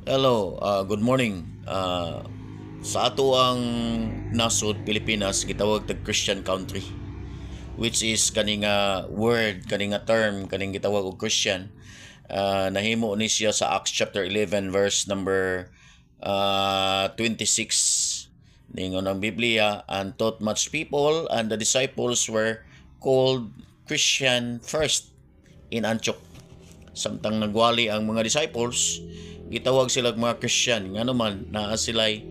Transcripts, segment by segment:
Hello, good morning. Sa ato ang nasod Pilipinas gitawag tag Christian country, which is kaning word, kaning term, kaning gitawag og Christian. Nahimo ni siya sa Acts chapter 11 verse number 26. Ningon ang Biblia, and taught much people, and the disciples were called Christian first in Antioch. Samtang nagwali ang mga disciples, gitawag sila mga Christian. Nga naman, naa sila'y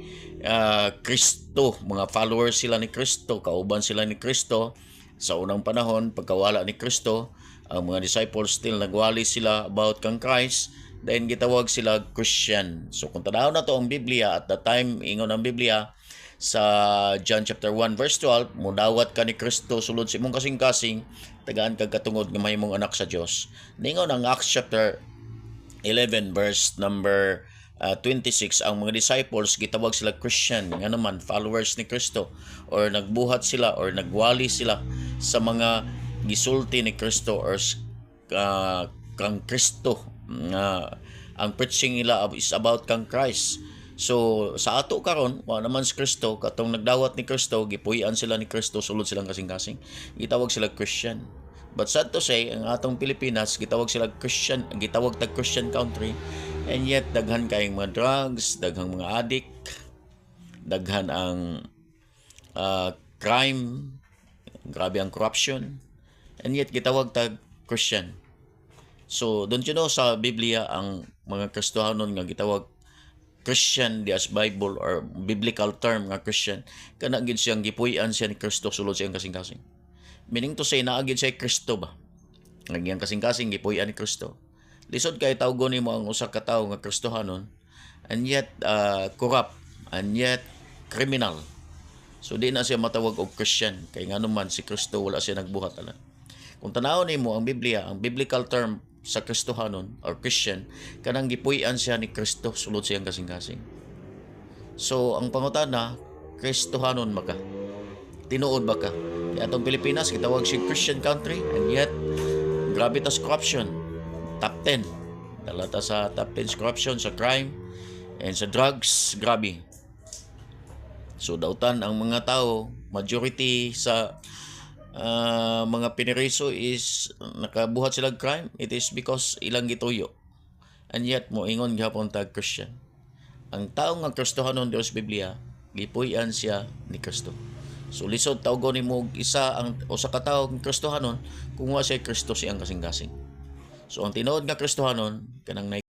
Kristo, mga followers sila ni Kristo, kauban sila ni Kristo. Sa unang panahon, pagkawala ni Kristo, ang mga disciples still nagwali sila about kang Christ, then gitawag sila Christian. So kung tanaw na to ang Biblia, at the time, ingon ang Biblia, sa John chapter 1 verse 12, mudawat ka ni Kristo sulod sa imong kasing-kasing, tagaan kag katungod nga mahimong anak sa Dios. Ningon ang Acts chapter 11 verse number 26, ang mga disciples gitawag sila Christian, nga naman followers ni Kristo, or nagbuhat sila or nagwali sila sa mga gisulti ni Kristo, or kang Kristo. Ang preaching nila is about kang Christ. So sa ato karon, wa naman si Kristo, katong nagdawat ni Kristo, gipuy-an sila ni Kristo sulod silang kasing-kasing, gitawag sila Christian. But sad to say, ang atong Pilipinas gitawag sila Christian, gitawag tag Christian country, and yet daghan kayong mga drugs, daghang mga addict, daghan ang crime, grabe ang corruption, and yet gitawag tag Christian. So don't you know, sa Biblia ang mga Kristohanon nga gitawag Christian, di as Bible or biblical term nga Christian, kana gid siyang gipuy-an siya ni Kristo sulod siyang kasing-kasing. Meaning to say, naagid siya Kristo ba? Nagyang kasing-kasing gipuy-an ni Kristo. Lisod kay tawgon nimo ang usa ka tawo nga Kristohanon, and yet corrupt, and yet criminal. So di na siya matawag og Christian, kay nga naman si Kristo wala siya nagbuhat ala. Kung tanaw nimo ang Biblia, ang biblical term sa Kristohanon or Christian, kanang gipuy-an siya ni Kristo sulod siyang kasing-kasing. So ang pangutana, Kristohanon ba ka? Tinuod ba ka? Kaya atong Pilipinas gitawag si Christian country, and yet grabe tas corruption, top 10. Dalata sa top 10 corruption, sa crime and sa drugs, grabe. So dautan ang mga tao, majority sa mga piniriso is nakabuhat sila crime. It is because ilang gituyo, and yet moingon gyapon tag Christian. Ang tao nga Kristohanon Dios Biblia, gipuy-an siya ni Kristo. So lisod tawgon nimo isa ang usa ka tawo nga Kristohanon kung wa siya Kristo siyang kasing-kasing. So ang tinuod nga Kristohanon kanang